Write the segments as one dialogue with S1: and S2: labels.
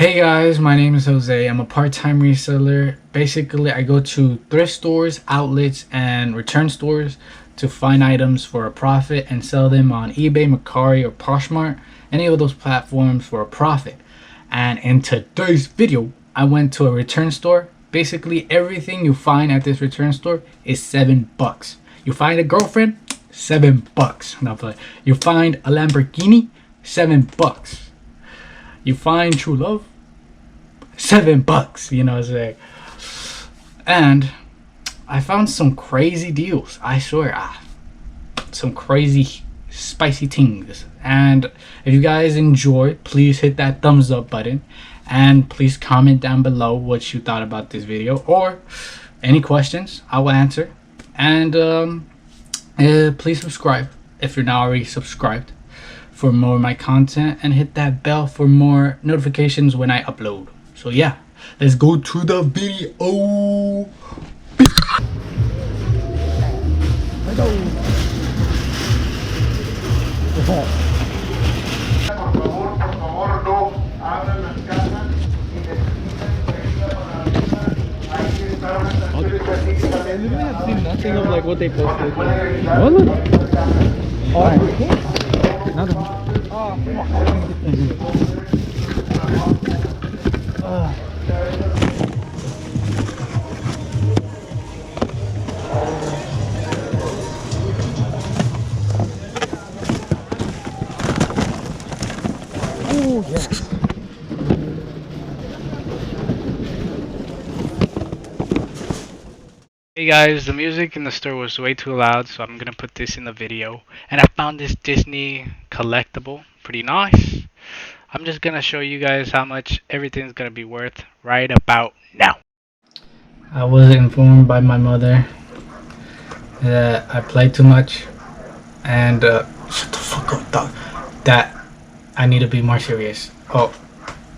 S1: Hey guys, my name is Jose. I'm a part-time reseller. Basically, I go to thrift stores, outlets, and return stores to find items for a profit and sell them on eBay, Mercari, or Poshmark, any of those platforms for a profit. And in today's video, I went to a return store. Basically, everything you find at this return store is $7. You find a girlfriend, $7. No, but you find a Lamborghini, $7. You find true love, $7. You know what I'm saying? And I found some crazy deals. I swear, some crazy spicy things. And if you guys enjoy, please hit that thumbs up button, and please comment down below what you thought about this video or any questions. I will answer. And please subscribe if you're not already subscribed for more of my content, and hit that bell for more notifications when I upload. So yeah, let's go to the video.
S2: I literally have seen nothing of like what they posted. What? Oh, nothing. Oh, yes.
S1: Hey guys, the music in the store was way too loud, so I'm gonna put this in the video. And I found this Disney collectible, pretty nice. I'm just gonna show you guys how much everything's gonna be worth right about now. I was informed by my mother that I played too much, and shut the fuck up, dog. That I need to be more serious. Oh,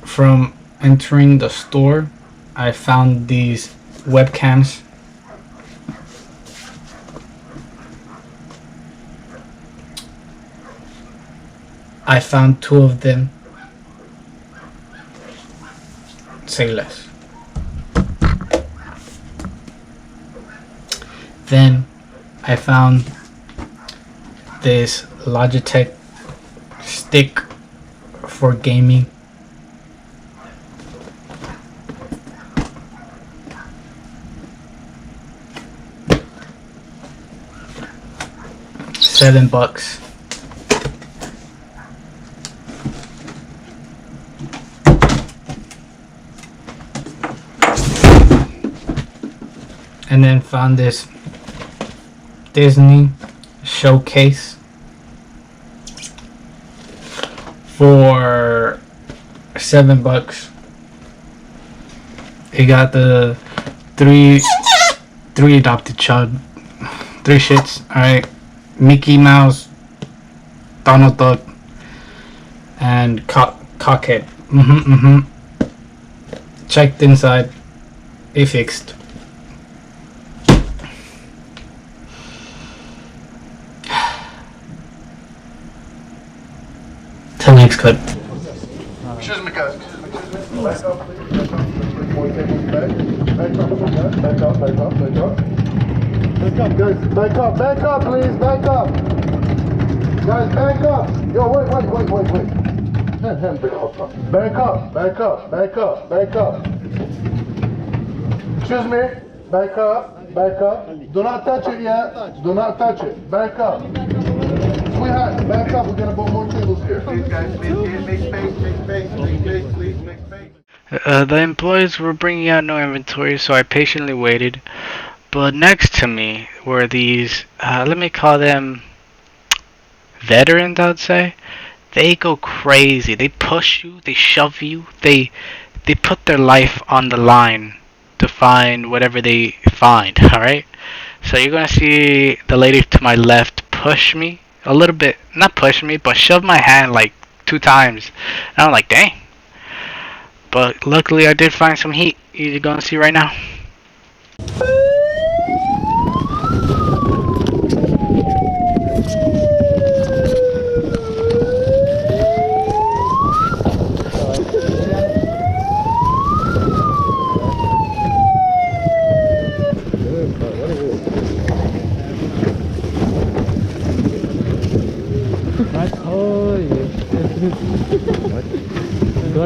S1: from entering the store, I found these webcams. I found 2 of them. Say less. Then I found this Logitech stick for gaming. $7. And then found this Disney showcase for $7. It got the three adopted child, 3 shits. All right, Mickey Mouse, Donald Duck, and Cockhead. Checked inside. It fixed. Till next clip.
S3: Excuse me, guys. Back up, please. Back up. Back up, back up, please. Back up. Guys, back up. Yo, wait. Back up. Excuse me. Back up. Do not touch it yet. Do not touch it. Back up. Sweetheart, back up. We're gonna put more tables here. Please, guys, make space, please, make space.
S1: The employees were bringing out no inventory, so I patiently waited. But next to me were these, let me call them veterans, I'd say. They go crazy. They push you, they shove you, they put their life on the line to find whatever they find, alright? So you're gonna see the lady to my left push me a little bit, not push me, but shove my hand like 2 times. And I'm like, dang. But luckily I did find some heat. You're gonna see right now.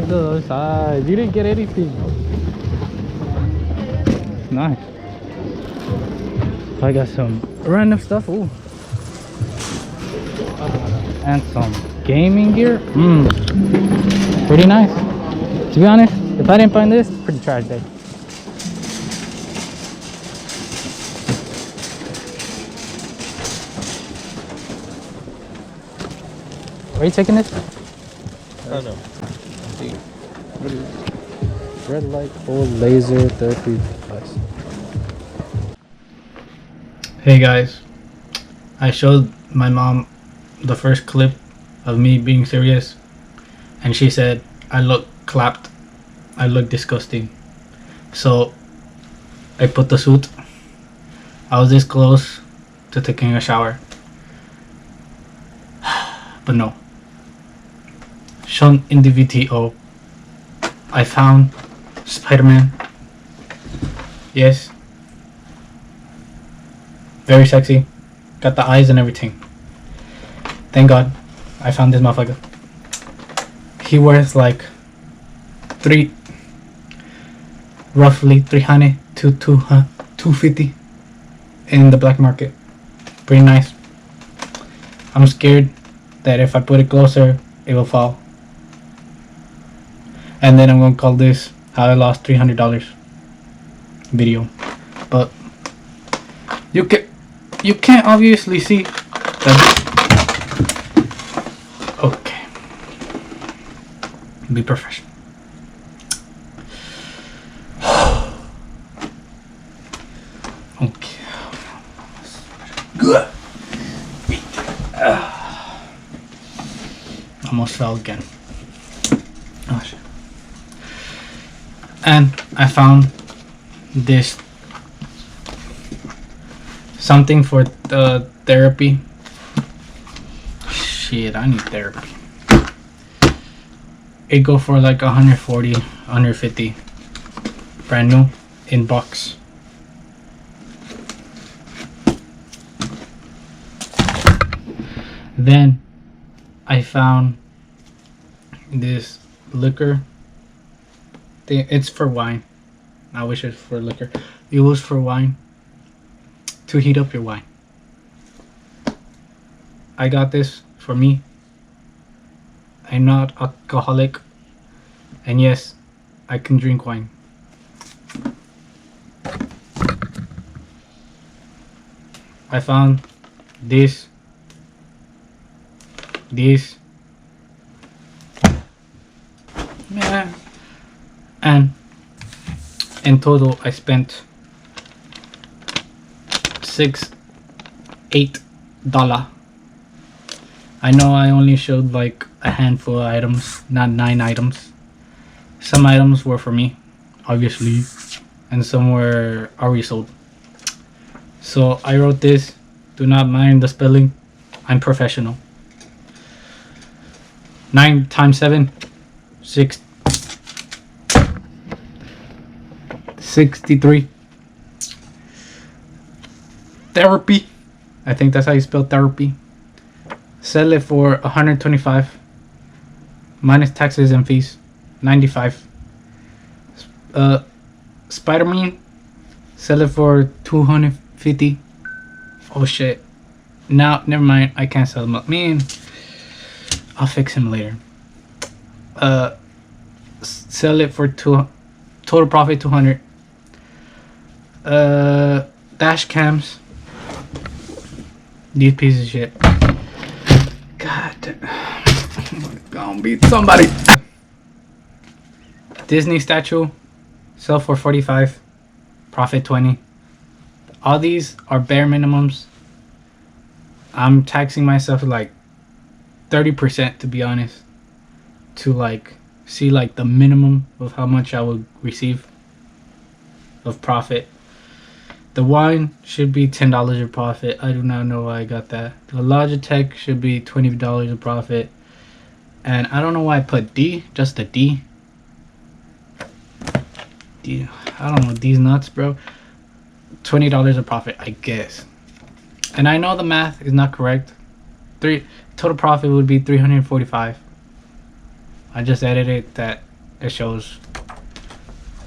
S2: to the other side. You didn't get anything. Nice. I got some random stuff. Ooh. And some gaming gear. Pretty nice. To be honest, if I didn't find this, pretty trash day. Where are you taking this?
S4: I don't know.
S2: Red light full laser therapy device.
S1: Hey guys, I showed my mom the first clip of me being serious, and she said I look clapped, I look disgusting. So I put the suit. I was this close to taking a shower, but no. Shown in the VTO, I found Spider-Man. Yes, very sexy, got the eyes and everything. Thank God I found this motherfucker. He wears like roughly 300 to 250 in the black market. Pretty nice. I'm scared that if I put it closer, it will fall. And then I'm gonna call this how I lost $300 video. But you can't obviously see that. Okay, be professional. Okay. Good. Almost fell again. Oh shit. And I found this something for the therapy. Shit, I need therapy. It go for like 140, 150. Brand new in box. Then I found this liquor thing. It's for wine. I wish it's for liquor. It was for wine, to heat up your wine. I got this for me. I'm not alcoholic, and yes, I can drink wine. I found this, yeah, and in total I spent $8. I know I only showed like a handful of items, not 9 items. Some items were for me, obviously, and some were already sold. So I wrote this. Do not mind the spelling. I'm professional. 9 times 7, 63. Therapy. I think that's how you spell therapy. Sell it for $125 minus taxes and fees. $95. Spider-Man. Sell it for $250. Oh shit. Now, never mind. I can't sell him. Man, I'll fix him later. Sell it for total profit $200. Dash cams. These pieces of shit. God damn. Gonna beat somebody. Disney statue. Sell for $45. Profit $20. All these are bare minimums. I'm taxing myself like 30%, to be honest, to like see like the minimum of how much I will receive of profit. The wine should be $10 of profit. I do not know why I got that. The Logitech should be $20 of profit. And I don't know why I put D, just a D. D, I don't know, these nuts, bro. $20 of profit, I guess. And I know the math is not correct. Total profit would be $345. I just edited that it shows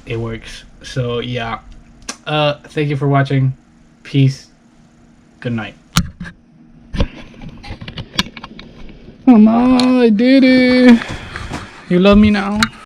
S1: it works. So yeah, thank you for watching. Peace. Good night. Mama, I did it. You love me now?